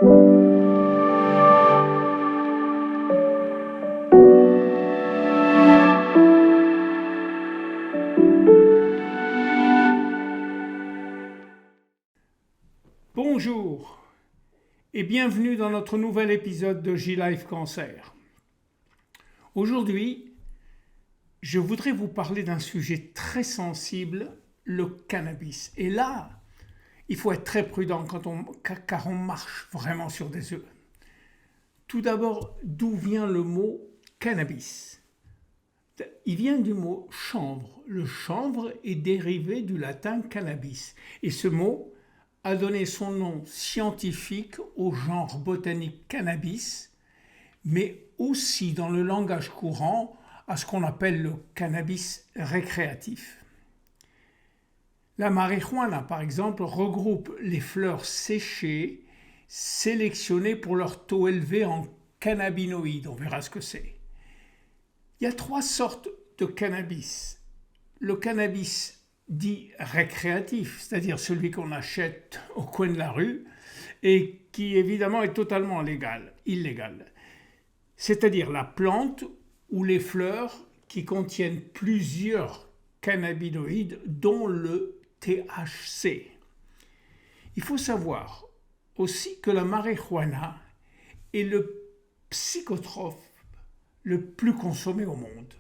Bonjour et bienvenue dans notre nouvel épisode de J-Life Cancer. Aujourd'hui, je voudrais vous parler d'un sujet très sensible, le cannabis. Et là, il faut être très prudent car on marche vraiment sur des œufs. Tout d'abord, d'où vient le mot cannabis ? Il vient du mot chanvre. Le chanvre est dérivé du latin cannabis. Et ce mot a donné son nom scientifique au genre botanique cannabis, mais aussi dans le langage courant à ce qu'on appelle le cannabis récréatif. La marijuana, par exemple, regroupe les fleurs séchées, sélectionnées pour leur taux élevé en cannabinoïdes. On verra ce que c'est. Il y a 3 sortes de cannabis. Le cannabis dit récréatif, c'est-à-dire celui qu'on achète au coin de la rue et qui évidemment est totalement illégal. C'est-à-dire la plante ou les fleurs qui contiennent plusieurs cannabinoïdes dont le THC. Il faut savoir aussi que la marijuana est le psychotrope le plus consommé au monde.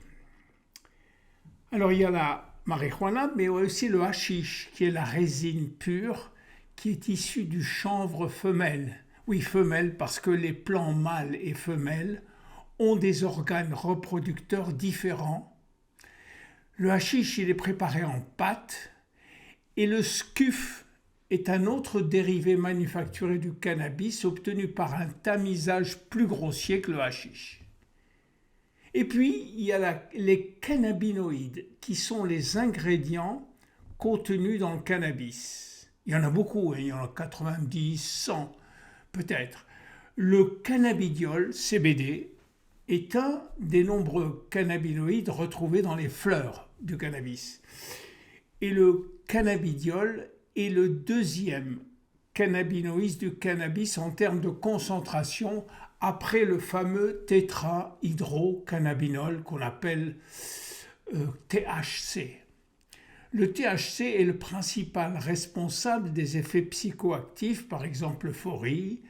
Alors il y a la marijuana, mais aussi le hashish, qui est la résine pure, qui est issue du chanvre femelle. Oui, femelle, parce que les plants mâles et femelles ont des organes reproducteurs différents. Le hashish, il est préparé en pâte, et le scuf est un autre dérivé manufacturé du cannabis obtenu par un tamisage plus grossier que le hashish. Et puis, il y a les cannabinoïdes, qui sont les ingrédients contenus dans le cannabis. Il y en a beaucoup, il y en a 90, 100 peut-être. Le cannabidiol, CBD, est un des nombreux cannabinoïdes retrouvés dans les fleurs du cannabis. Et le cannabidiol est le deuxième cannabinoïde du cannabis en termes de concentration après le fameux tétrahydrocannabinol qu'on appelle THC. Le THC est le principal responsable des effets psychoactifs, par exemple l'euphorie,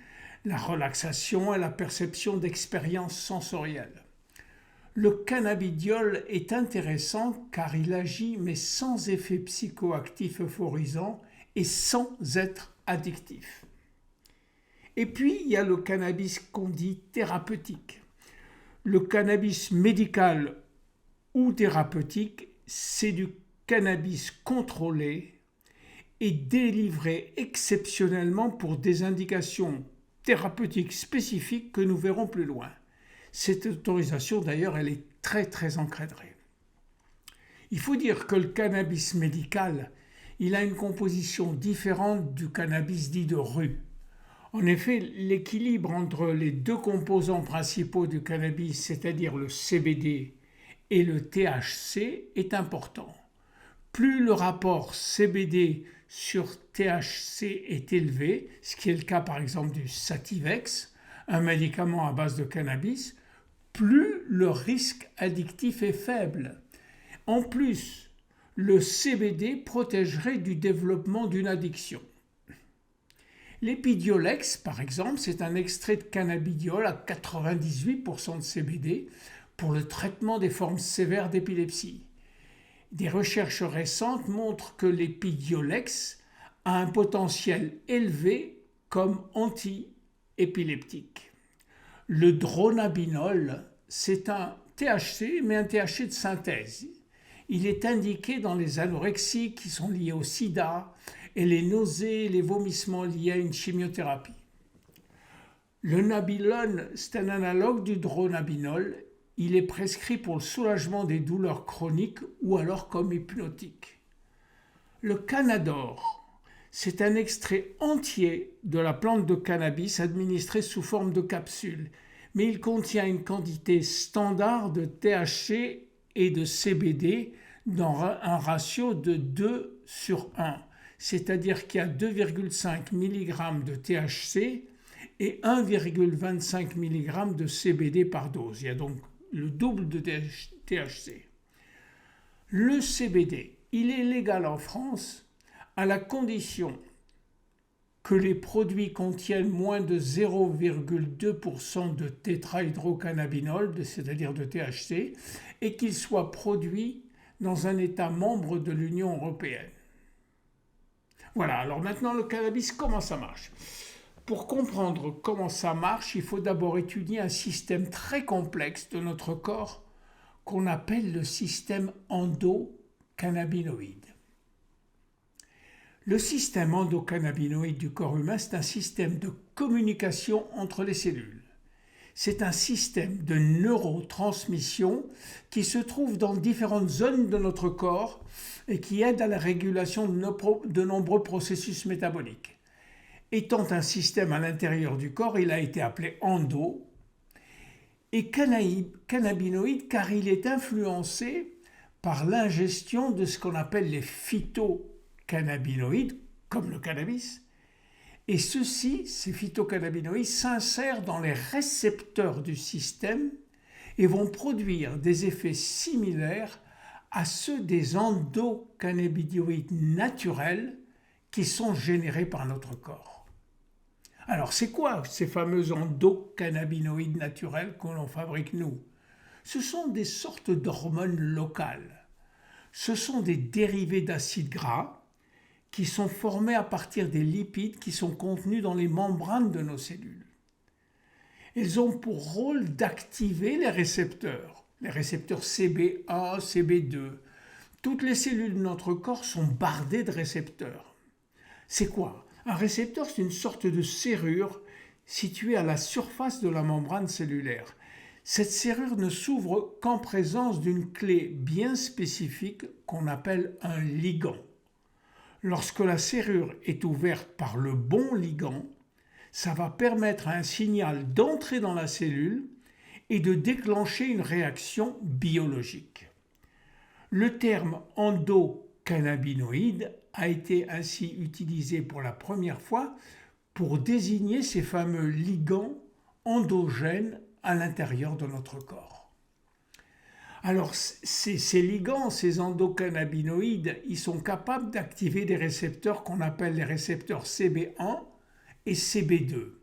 la relaxation et la perception d'expériences sensorielles. Le cannabidiol est intéressant car il agit mais sans effet psychoactif euphorisant et sans être addictif. Et puis, il y a le cannabis qu'on dit thérapeutique. Le cannabis médical ou thérapeutique, c'est du cannabis contrôlé et délivré exceptionnellement pour des indications thérapeutiques spécifiques que nous verrons plus loin. Cette autorisation, d'ailleurs, elle est très, très encadrée. Il faut dire que le cannabis médical, il a une composition différente du cannabis dit de rue. En effet, l'équilibre entre les 2 composants principaux du cannabis, c'est-à-dire le CBD et le THC, est important. Plus le rapport CBD sur THC est élevé, ce qui est le cas par exemple du Sativex, un médicament à base de cannabis, plus le risque addictif est faible. En plus, le CBD protégerait du développement d'une addiction. L'Epidiolex, par exemple, c'est un extrait de cannabidiol à 98% de CBD pour le traitement des formes sévères d'épilepsie. Des recherches récentes montrent que l'Epidiolex a un potentiel élevé comme anti-épileptique. Le dronabinol, c'est un THC, mais un THC de synthèse. Il est indiqué dans les anorexies qui sont liées au sida et les nausées et les vomissements liés à une chimiothérapie. Le nabilone, c'est un analogue du dronabinol. Il est prescrit pour le soulagement des douleurs chroniques ou alors comme hypnotique. Le Canador, c'est un extrait entier de la plante de cannabis administré sous forme de capsule, mais il contient une quantité standard de THC et de CBD dans un ratio de 2:1, c'est-à-dire qu'il y a 2,5 mg de THC et 1,25 mg de CBD par dose. Il y a donc le double de THC. Le CBD, il est légal en France à la condition que les produits contiennent moins de 0,2% de tétrahydrocannabinol, c'est-à-dire de THC, et qu'ils soient produits dans un État membre de l'Union européenne. Voilà, alors maintenant le cannabis, comment ça marche ? Pour comprendre comment ça marche, il faut d'abord étudier un système très complexe de notre corps qu'on appelle le système endocannabinoïde. Le système endocannabinoïde du corps humain, c'est un système de communication entre les cellules. C'est un système de neurotransmission qui se trouve dans différentes zones de notre corps et qui aide à la régulation de nombreux processus métaboliques. Étant un système à l'intérieur du corps, il a été appelé endo et cannabinoïde car il est influencé par l'ingestion de ce qu'on appelle les phytocannabinoïdes, comme le cannabis, et ces phytocannabinoïdes, s'insèrent dans les récepteurs du système et vont produire des effets similaires à ceux des endocannabinoïdes naturels qui sont générés par notre corps. Alors, c'est quoi ces fameux endocannabinoïdes naturels que l'on fabrique nous ? Ce sont des sortes d'hormones locales. Ce sont des dérivés d'acides gras qui sont formés à partir des lipides qui sont contenus dans les membranes de nos cellules. Ils ont pour rôle d'activer les récepteurs CB1, CB2. Toutes les cellules de notre corps sont bardées de récepteurs. C'est quoi ? Un récepteur, c'est une sorte de serrure située à la surface de la membrane cellulaire. Cette serrure ne s'ouvre qu'en présence d'une clé bien spécifique qu'on appelle un ligand. Lorsque la serrure est ouverte par le bon ligand, ça va permettre à un signal d'entrer dans la cellule et de déclencher une réaction biologique. Le terme endocannabinoïde a été ainsi utilisé pour la première fois pour désigner ces fameux ligands endogènes à l'intérieur de notre corps. Alors ces ligands, ces endocannabinoïdes, ils sont capables d'activer des récepteurs qu'on appelle les récepteurs CB1 et CB2.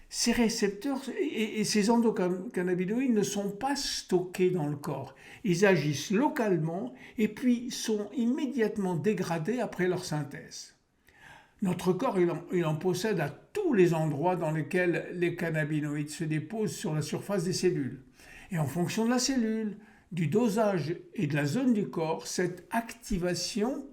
Ces récepteurs et ces endocannabinoïdes ne sont pas stockés dans le corps. Ils agissent localement et puis sont immédiatement dégradés après leur synthèse. Notre corps, il en possède à tous les endroits dans lesquels les cannabinoïdes se déposent sur la surface des cellules. Et en fonction de la cellule, du dosage et de la zone du corps, cette activation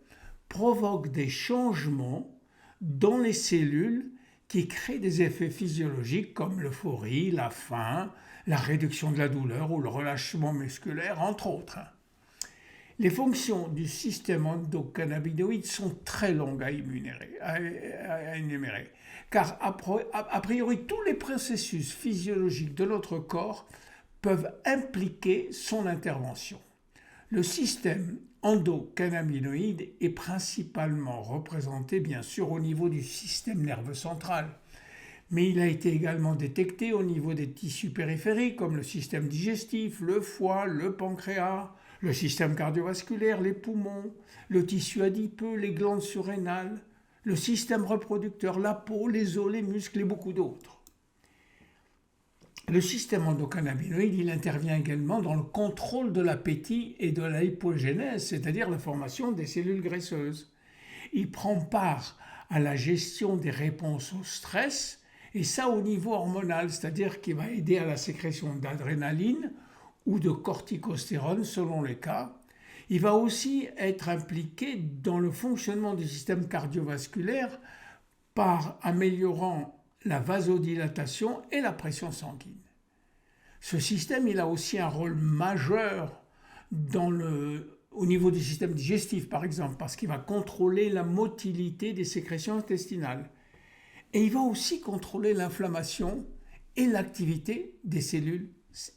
provoque des changements dans les cellules qui créent des effets physiologique comme l'euphorie, la faim, la réduction de la douleur ou le relâchement musculaire, entre autres. Les fonctions du système endocannabinoïde sont très longues à énumérer, car a priori tous les processus physiologiques de notre corps peuvent impliquer son intervention. Le système endocannabinoïde est principalement représenté bien sûr au niveau du système nerveux central, mais il a été également détecté au niveau des tissus périphériques comme le système digestif, le foie, le pancréas, le système cardiovasculaire, les poumons, le tissu adipeux, les glandes surrénales, le système reproducteur, la peau, les os, les muscles et beaucoup d'autres. Le système endocannabinoïde, il intervient également dans le contrôle de l'appétit et de la lipogénèse, c'est-à-dire la formation des cellules graisseuses. Il prend part à la gestion des réponses au stress, et ça au niveau hormonal, c'est-à-dire qu'il va aider à la sécrétion d'adrénaline ou de corticostérone selon les cas. Il va aussi être impliqué dans le fonctionnement du système cardiovasculaire par améliorant la vasodilatation et la pression sanguine. Ce système, il a aussi un rôle majeur au niveau du système digestif, par exemple, parce qu'il va contrôler la motilité des sécrétions intestinales. Et il va aussi contrôler l'inflammation et l'activité des cellules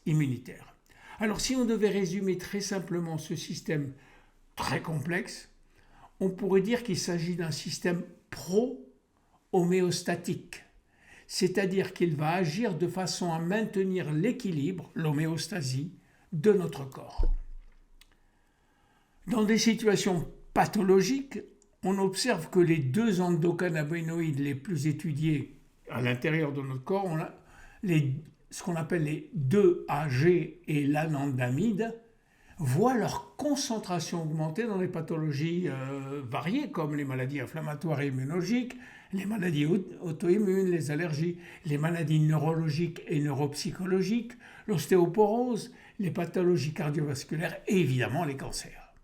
immunitaires. Alors, si on devait résumer très simplement ce système très complexe, on pourrait dire qu'il s'agit d'un système pro-homéostatique. c'est-à-dire qu'il va agir de façon à maintenir l'équilibre, l'homéostasie, de notre corps. Dans des situations pathologiques, on observe que les deux endocannabinoïdes les plus étudiés à l'intérieur de notre corps, ce qu'on appelle les 2-AG et l'anandamide, voient leur concentration augmenter dans les pathologies variées comme les maladies inflammatoires et immunologiques, les maladies auto-immunes, les allergies, les maladies neurologiques et neuropsychologiques, l'ostéoporose, les pathologies cardiovasculaires et évidemment les cancers.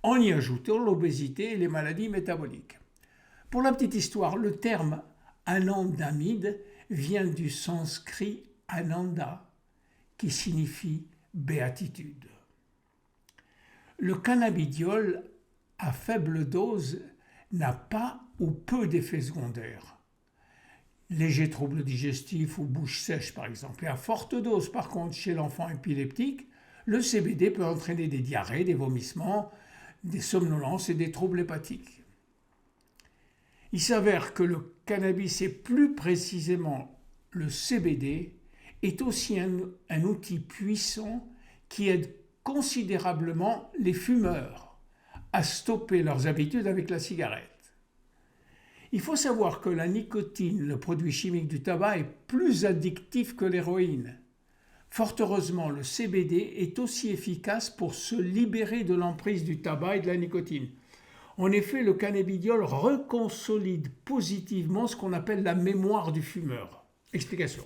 En y ajoutant l'obésité et les maladies métaboliques. Pour la petite histoire, le terme anandamide vient du sanskrit ananda, qui signifie béatitude. Le cannabidiol à faible dose n'a pas ou peu d'effets secondaires. Légers troubles digestifs ou bouche sèche par exemple. Et à forte dose par contre chez l'enfant épileptique, le CBD peut entraîner des diarrhées, des vomissements, des somnolences et des troubles hépatiques. Il s'avère que le cannabis et plus précisément le CBD est aussi un outil puissant qui aide considérablement les fumeurs à stopper leurs habitudes avec la cigarette. Il faut savoir que la nicotine, le produit chimique du tabac, est plus addictif que l'héroïne. Fort heureusement, le CBD est aussi efficace pour se libérer de l'emprise du tabac et de la nicotine. En effet, le cannabidiol reconsolide positivement ce qu'on appelle la mémoire du fumeur. Explication.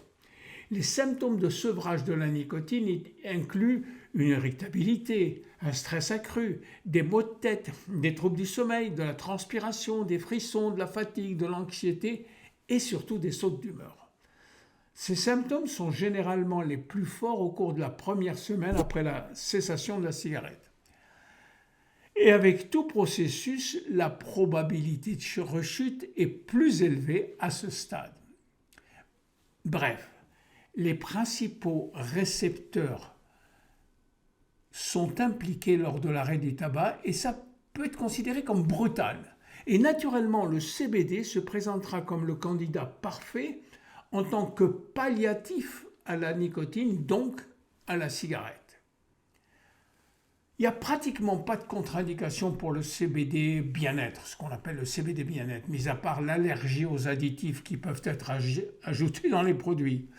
Les symptômes de sevrage de la nicotine incluent une irritabilité, un stress accru, des maux de tête, des troubles du sommeil, de la transpiration, des frissons, de la fatigue, de l'anxiété et surtout des sautes d'humeur. Ces symptômes sont généralement les plus forts au cours de la première semaine après la cessation de la cigarette. Et avec tout processus, la probabilité de rechute est plus élevée à ce stade. Bref, les principaux récepteurs sont impliqués lors de l'arrêt du tabac et ça peut être considéré comme brutal. Et naturellement, le CBD se présentera comme le candidat parfait en tant que palliatif à la nicotine, donc à la cigarette. Il n'y a pratiquement pas de contre-indication pour le CBD bien-être, ce qu'on appelle le CBD bien-être, mis à part l'allergie aux additifs qui peuvent être ajoutés dans les produits.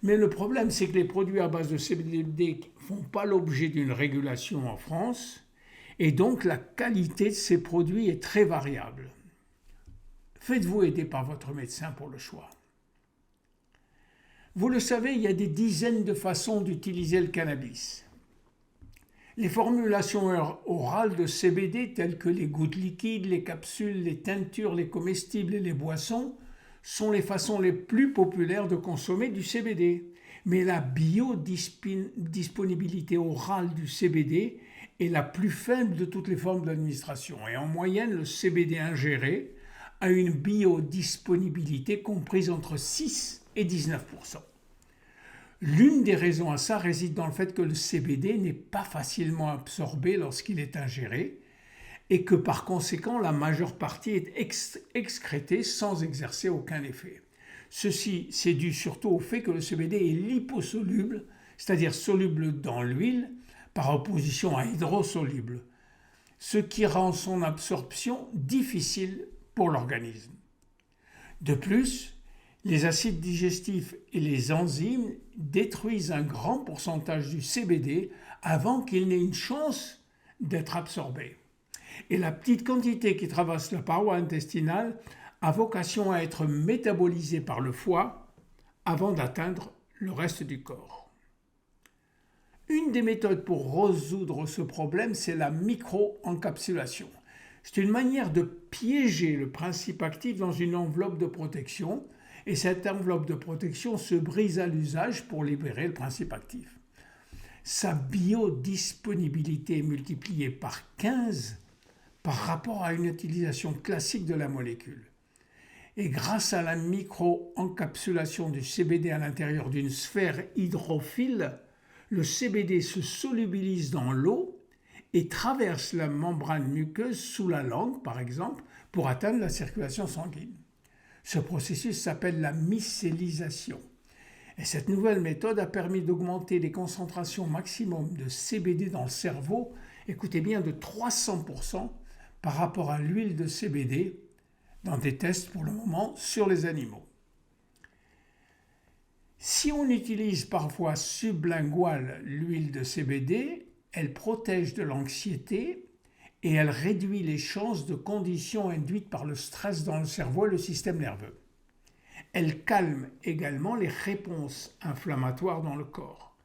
Mais le problème, c'est que les produits à base de CBD ne font pas l'objet d'une régulation en France, et donc la qualité de ces produits est très variable. Faites-vous aider par votre médecin pour le choix. Vous le savez, il y a des dizaines de façons d'utiliser le cannabis. Les formulations orales de CBD telles que les gouttes liquides, les capsules, les teintures, les comestibles et les boissons sont les façons les plus populaires de consommer du CBD. Mais la biodisponibilité orale du CBD est la plus faible de toutes les formes d'administration. Et en moyenne, le CBD ingéré a une biodisponibilité comprise entre 6 et 19%. L'une des raisons à ça réside dans le fait que le CBD n'est pas facilement absorbé lorsqu'il est ingéré et que par conséquent la majeure partie est excrétée sans exercer aucun effet. Ceci, c'est dû surtout au fait que le CBD est liposoluble, c'est-à-dire soluble dans l'huile, par opposition à hydrosoluble, ce qui rend son absorption difficile pour l'organisme. De plus, les acides digestifs et les enzymes détruisent un grand pourcentage du CBD avant qu'il n'ait une chance d'être absorbé. Et la petite quantité qui traverse la paroi intestinale a vocation à être métabolisée par le foie avant d'atteindre le reste du corps. Une des méthodes pour résoudre ce problème, c'est la micro-encapsulation. C'est une manière de piéger le principe actif dans une enveloppe de protection et cette enveloppe de protection se brise à l'usage pour libérer le principe actif. Sa biodisponibilité est multipliée par 15 par rapport à une utilisation classique de la molécule. Et grâce à la micro-encapsulation du CBD à l'intérieur d'une sphère hydrophile, le CBD se solubilise dans l'eau et traverse la membrane muqueuse sous la langue, par exemple, pour atteindre la circulation sanguine. Ce processus s'appelle la mycélisation. Et cette nouvelle méthode a permis d'augmenter les concentrations maximum de CBD dans le cerveau, écoutez bien, de 300% par rapport à l'huile de CBD dans des tests pour le moment sur les animaux. Si on utilise par voie sublinguale l'huile de CBD, elle protège de l'anxiété et elle réduit les chances de conditions induites par le stress dans le cerveau et le système nerveux. Elle calme également les réponses inflammatoires dans le corps.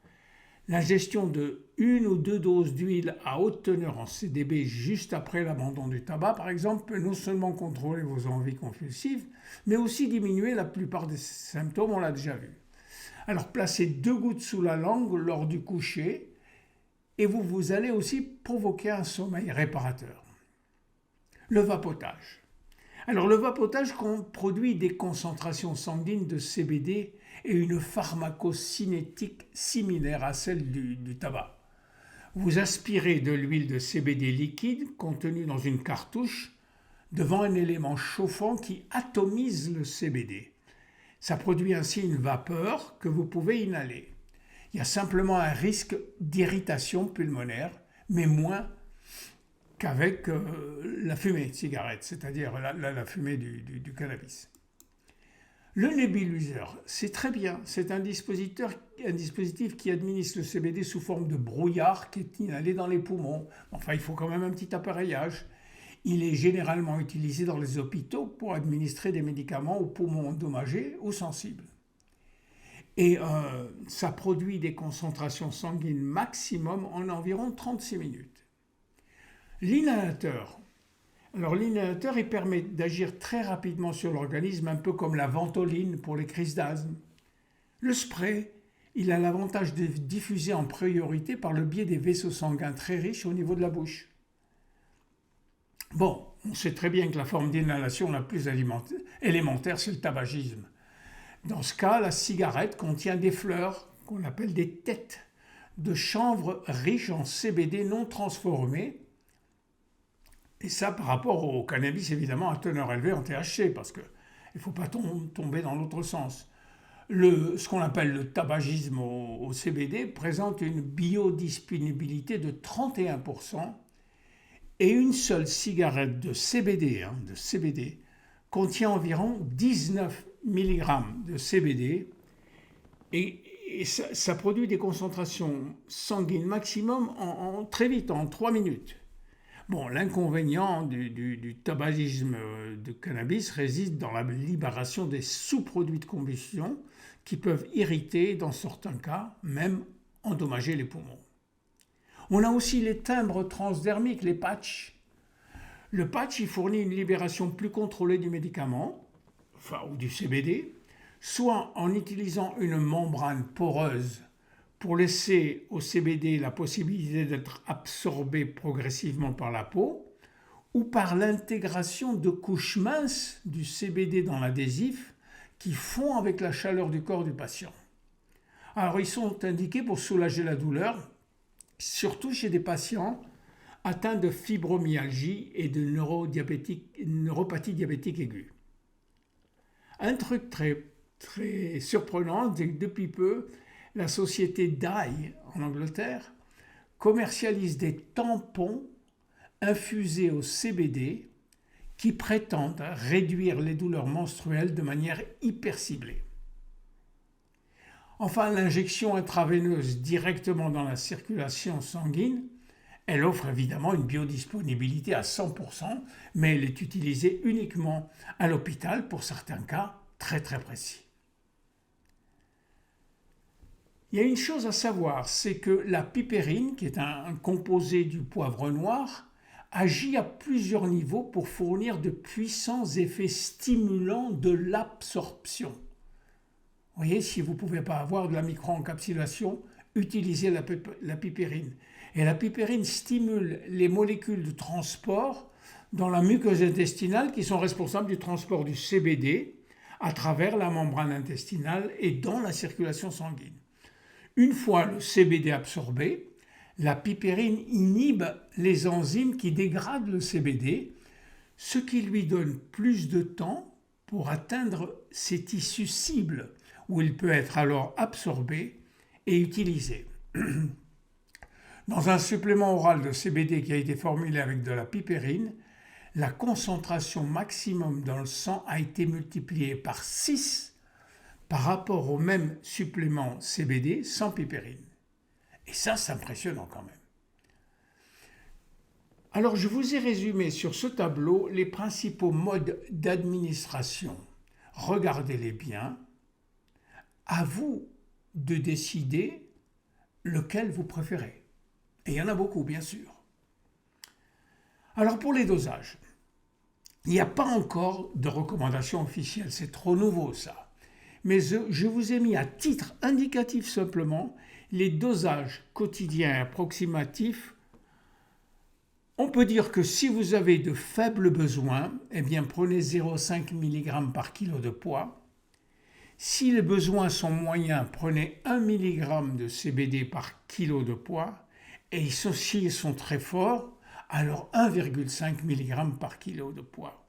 L'ingestion de 1 ou 2 doses d'huile à haute teneur en CBD juste après l'abandon du tabac, par exemple, peut non seulement contrôler vos envies compulsives, mais aussi diminuer la plupart des symptômes, on l'a déjà vu. Alors placez 2 gouttes sous la langue lors du coucher et vous allez aussi provoquer un sommeil réparateur. Le vapotage. Alors le vapotage produit des concentrations sanguines de CBD et une pharmacocinétique similaire à celle du tabac. Vous aspirez de l'huile de CBD liquide contenue dans une cartouche devant un élément chauffant qui atomise le CBD. Ça produit ainsi une vapeur que vous pouvez inhaler. Il y a simplement un risque d'irritation pulmonaire, mais moins qu'avec la fumée de cigarette, c'est-à-dire la fumée du cannabis. Le nébulizeur, c'est très bien, c'est un dispositif qui administre le CBD sous forme de brouillard qui est inhalé dans les poumons. Enfin, il faut quand même un petit appareillage. Il est généralement utilisé dans les hôpitaux pour administrer des médicaments aux poumons endommagés ou sensibles. Et ça produit des concentrations sanguines maximum en environ 36 minutes. L'inhalateur. Alors l'inhalateur, il permet d'agir très rapidement sur l'organisme, un peu comme la ventoline pour les crises d'asthme. Le spray, il a l'avantage de diffuser en priorité par le biais des vaisseaux sanguins très riches au niveau de la bouche. Bon, on sait très bien que la forme d'inhalation la plus élémentaire, c'est le tabagisme. Dans ce cas, la cigarette contient des fleurs, qu'on appelle des têtes, de chanvre riches en CBD non transformé. Et ça par rapport au cannabis, évidemment, à teneur élevée en THC, parce qu'il ne faut pas tomber dans l'autre sens. Ce qu'on appelle le tabagisme au CBD présente une biodisponibilité de 31%, et une seule cigarette de CBD contient environ 19 mg de CBD et ça produit des concentrations sanguines maximum très vite, en 3 minutes. Bon, l'inconvénient du tabagisme de cannabis réside dans la libération des sous-produits de combustion qui peuvent irriter, dans certains cas, même endommager les poumons. On a aussi les timbres transdermiques, les patchs. Le patch, il fournit une libération plus contrôlée du médicament, ou du CBD, soit en utilisant une membrane poreuse pour laisser au CBD la possibilité d'être absorbé progressivement par la peau, ou par l'intégration de couches minces du CBD dans l'adhésif qui fond avec la chaleur du corps du patient. Alors, ils sont indiqués pour soulager la douleur, surtout chez des patients atteints de fibromyalgie et de neuropathie diabétique aiguë. Un truc très, très surprenant, c'est que depuis peu, la société Dye en Angleterre commercialise des tampons infusés au CBD qui prétendent réduire les douleurs menstruelles de manière hyper ciblée. Enfin, l'injection intraveineuse directement dans la circulation sanguine, elle offre évidemment une biodisponibilité à 100%, mais elle est utilisée uniquement à l'hôpital pour certains cas très très précis. Il y a une chose à savoir, c'est que la pipérine, qui est un composé du poivre noir, agit à plusieurs niveaux pour fournir de puissants effets stimulants de l'absorption. Vous voyez, si vous ne pouvez pas avoir de la micro-encapsulation, utilisez la pipérine. Et la pipérine stimule les molécules de transport dans la muqueuse intestinale qui sont responsables du transport du CBD à travers la membrane intestinale et dans la circulation sanguine. Une fois le CBD absorbé, la pipérine inhibe les enzymes qui dégradent le CBD, ce qui lui donne plus de temps pour atteindre ses tissus cibles, où il peut être alors absorbé et utilisé. Dans un supplément oral de CBD qui a été formulé avec de la pipérine, la concentration maximum dans le sang a été multipliée par 6 par rapport au même supplément CBD sans pipérine. Et ça, c'est impressionnant quand même. Alors, je vous ai résumé sur ce tableau les principaux modes d'administration. Regardez-les bien. À vous de décider lequel vous préférez. Et il y en a beaucoup, bien sûr. Alors, pour les dosages, il n'y a pas encore de recommandation officielle. C'est trop nouveau, ça. Mais je vous ai mis à titre indicatif simplement les dosages quotidiens et approximatifs. On peut dire que si vous avez de faibles besoins, eh bien prenez 0,5 mg par kilo de poids. Si les besoins sont moyens, prenez 1 mg de CBD par kilo de poids. Et s'ils sont très forts, alors 1,5 mg par kilo de poids.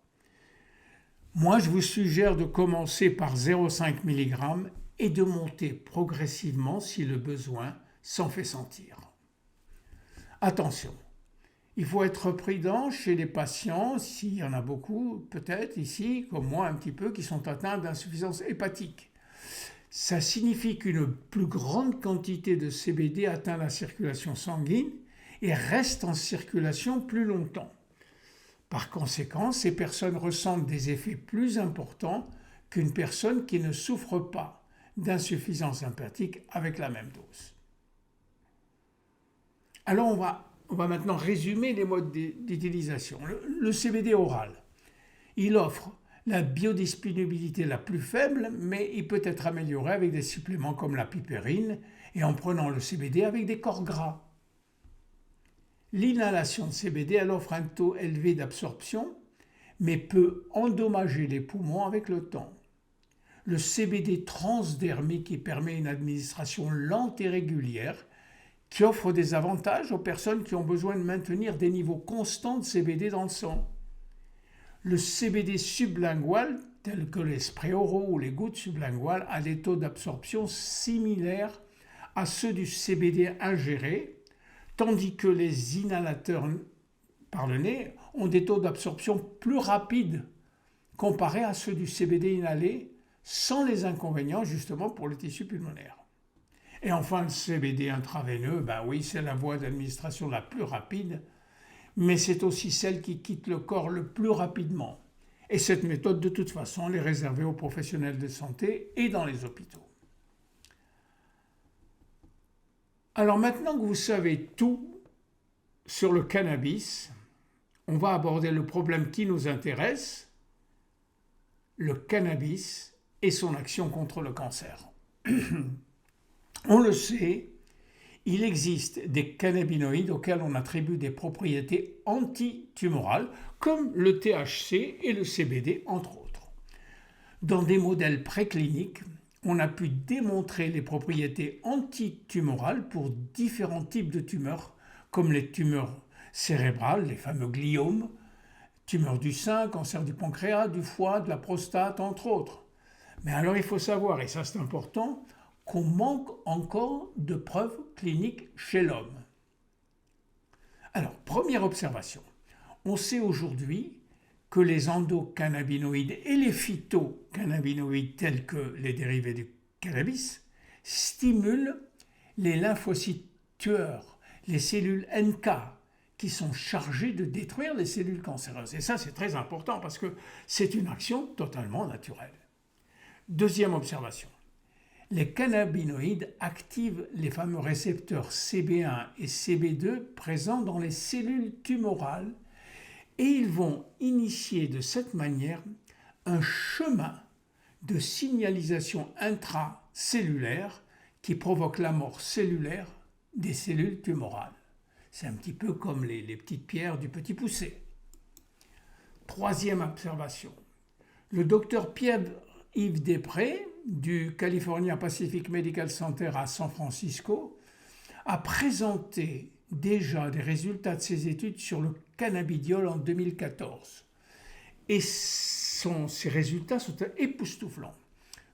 Moi, je vous suggère de commencer par 0,5 mg et de monter progressivement si le besoin s'en fait sentir. Attention, il faut être prudent chez les patients, s'il y en a beaucoup, peut-être ici, comme moi un petit peu, qui sont atteints d'insuffisance hépatique. Ça signifie qu'une plus grande quantité de CBD atteint la circulation sanguine et reste en circulation plus longtemps. Par conséquent, ces personnes ressentent des effets plus importants qu'une personne qui ne souffre pas d'insuffisance hépatique avec la même dose. Alors on va maintenant résumer les modes d'utilisation. Le CBD oral, il offre la biodisponibilité la plus faible, mais il peut être amélioré avec des suppléments comme la pipérine et en prenant le CBD avec des corps gras. L'inhalation de CBD, elle offre un taux élevé d'absorption, mais peut endommager les poumons avec le temps. Le CBD transdermique qui permet une administration lente et régulière, qui offre des avantages aux personnes qui ont besoin de maintenir des niveaux constants de CBD dans le sang. Le CBD sublingual, tel que les sprays oraux ou les gouttes sublinguales, a des taux d'absorption similaires à ceux du CBD ingéré, tandis que les inhalateurs par le nez ont des taux d'absorption plus rapides comparés à ceux du CBD inhalé, sans les inconvénients justement pour le tissu pulmonaire. Et enfin, le CBD intraveineux, oui, c'est la voie d'administration la plus rapide, mais c'est aussi celle qui quitte le corps le plus rapidement. Et cette méthode, de toute façon, elle est réservée aux professionnels de santé et dans les hôpitaux. Alors maintenant que vous savez tout sur le cannabis, on va aborder le problème qui nous intéresse, le cannabis et son action contre le cancer. On le sait, il existe des cannabinoïdes auxquels on attribue des propriétés antitumorales, comme le THC et le CBD, entre autres. Dans des modèles précliniques, on a pu démontrer les propriétés antitumorales pour différents types de tumeurs, comme les tumeurs cérébrales, les fameux gliomes, tumeurs du sein, cancer du pancréas, du foie, de la prostate, entre autres. Mais alors il faut savoir, et ça c'est important, qu'on manque encore de preuves cliniques chez l'homme. Alors, première observation, on sait aujourd'hui que les endocannabinoïdes et les phytocannabinoïdes tels que les dérivés du cannabis stimulent les lymphocytes tueurs, les cellules NK, qui sont chargées de détruire les cellules cancéreuses. Et ça, c'est très important parce que c'est une action totalement naturelle. Deuxième observation. Les cannabinoïdes activent les fameux récepteurs CB1 et CB2 présents dans les cellules tumorales et ils vont initier de cette manière un chemin de signalisation intracellulaire qui provoque la mort cellulaire des cellules tumorales. C'est un petit peu comme les petites pierres du petit poucet. Troisième observation. Le docteur Pierre-Yves Després du California Pacific Medical Center à San Francisco a présenté déjà des résultats de ses études sur le cannabidiol en 2014. Et Ces résultats sont époustouflants.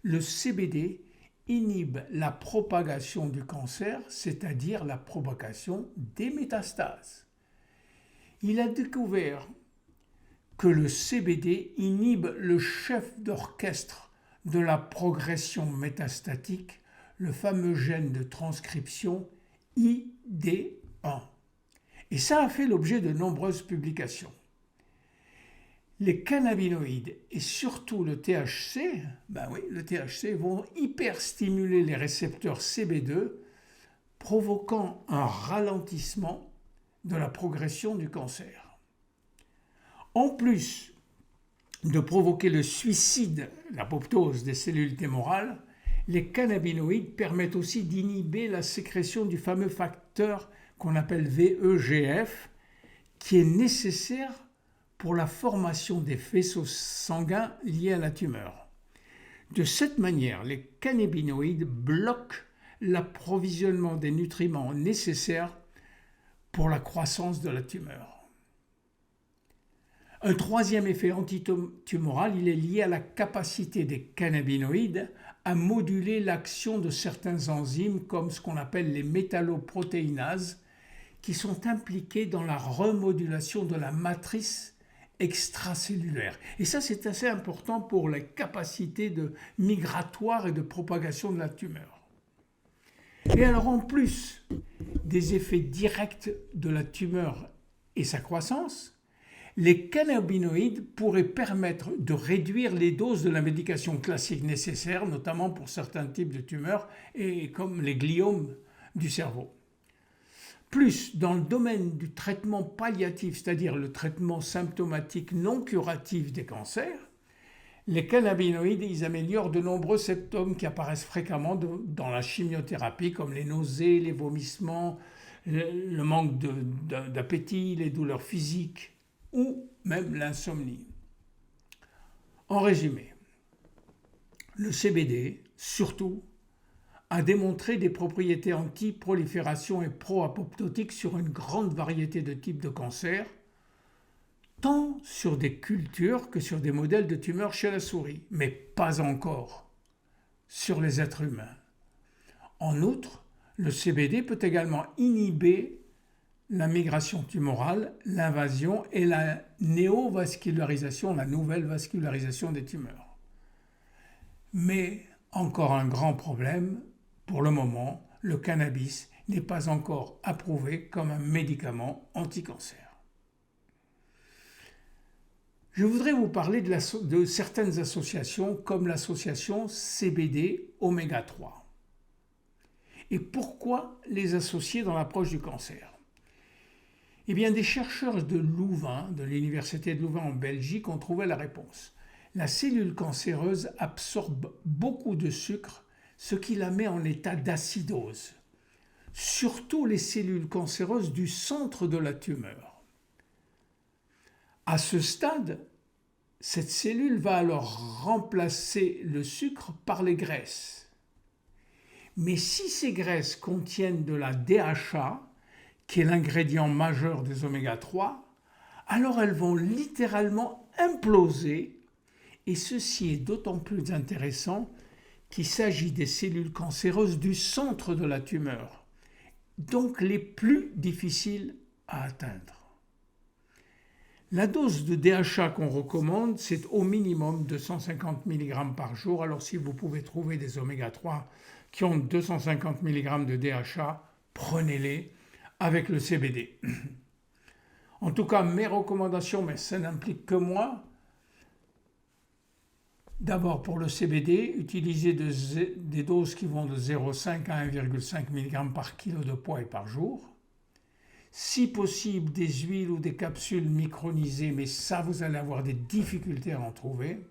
Le CBD inhibe la propagation du cancer, c'est-à-dire la propagation des métastases. Il a découvert que le CBD inhibe le chef d'orchestre de la progression métastatique, le fameux gène de transcription ID1. Et ça a fait l'objet de nombreuses publications. Les cannabinoïdes et surtout le THC, le THC vont hyperstimuler les récepteurs CB2, provoquant un ralentissement de la progression du cancer. En plus de provoquer le suicide, l'apoptose des cellules tumoraires, les cannabinoïdes permettent aussi d'inhiber la sécrétion du fameux facteur qu'on appelle VEGF, qui est nécessaire pour la formation des faisceaux sanguins liés à la tumeur. De cette manière, les cannabinoïdes bloquent l'approvisionnement des nutriments nécessaires pour la croissance de la tumeur. Un troisième effet antitumoral, il est lié à la capacité des cannabinoïdes à moduler l'action de certains enzymes comme ce qu'on appelle les métalloprotéinases qui sont impliquées dans la remodulation de la matrice extracellulaire. Et ça, c'est assez important pour les capacités migratoires et de propagation de la tumeur. Et alors, en plus des effets directs de la tumeur et sa croissance, les cannabinoïdes pourraient permettre de réduire les doses de la médication classique nécessaire, notamment pour certains types de tumeurs, et comme les gliomes du cerveau. Plus, dans le domaine du traitement palliatif, c'est-à-dire le traitement symptomatique non curatif des cancers, les cannabinoïdes ils améliorent de nombreux symptômes qui apparaissent fréquemment dans la chimiothérapie, comme les nausées, les vomissements, le manque d'appétit, les douleurs physiques ou même l'insomnie. En résumé, le CBD, surtout, a démontré des propriétés anti-prolifération et pro-apoptotiques sur une grande variété de types de cancers, tant sur des cultures que sur des modèles de tumeurs chez la souris, mais pas encore sur les êtres humains. En outre, le CBD peut également inhiber la migration tumorale, l'invasion et la néovascularisation, la nouvelle vascularisation des tumeurs. Mais encore un grand problème, pour le moment, le cannabis n'est pas encore approuvé comme un médicament anti-cancer. Je voudrais vous parler de certaines associations comme l'association CBD Oméga 3. Et pourquoi les associer dans l'approche du cancer ? Eh bien, des chercheurs de Louvain, de l'université de Louvain en Belgique, ont trouvé la réponse. La cellule cancéreuse absorbe beaucoup de sucre, ce qui la met en état d'acidose, surtout les cellules cancéreuses du centre de la tumeur. À ce stade, cette cellule va alors remplacer le sucre par les graisses. Mais si ces graisses contiennent de la DHA, qui est l'ingrédient majeur des oméga 3, alors elles vont littéralement imploser, et ceci est d'autant plus intéressant qu'il s'agit des cellules cancéreuses du centre de la tumeur, donc les plus difficiles à atteindre. La dose de DHA qu'on recommande, c'est au minimum 250 mg par jour. Alors si vous pouvez trouver des oméga 3 qui ont 250 mg de DHA, prenez-les avec le CBD. En tout cas, mes recommandations, mais ça n'implique que moi. D'abord, pour le CBD, utilisez des doses qui vont de 0,5 à 1,5 mg par kilo de poids et par jour. Si possible, des huiles ou des capsules micronisées, mais ça, vous allez avoir des difficultés à en trouver.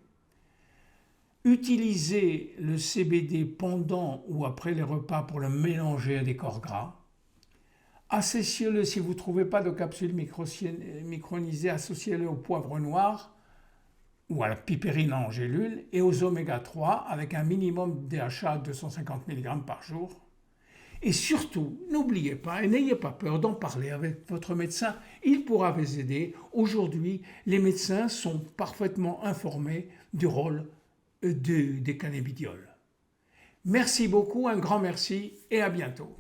Utilisez le CBD pendant ou après les repas pour le mélanger à des corps gras. Associez-le, si vous ne trouvez pas de capsules micronisées, associez-le au poivre noir ou à la pipérine en gélule et aux oméga 3 avec un minimum de DHA de 250 mg par jour. Et surtout, n'oubliez pas et n'ayez pas peur d'en parler avec votre médecin, il pourra vous aider. Aujourd'hui, les médecins sont parfaitement informés du rôle des cannabidiols. Merci beaucoup, un grand merci et à bientôt.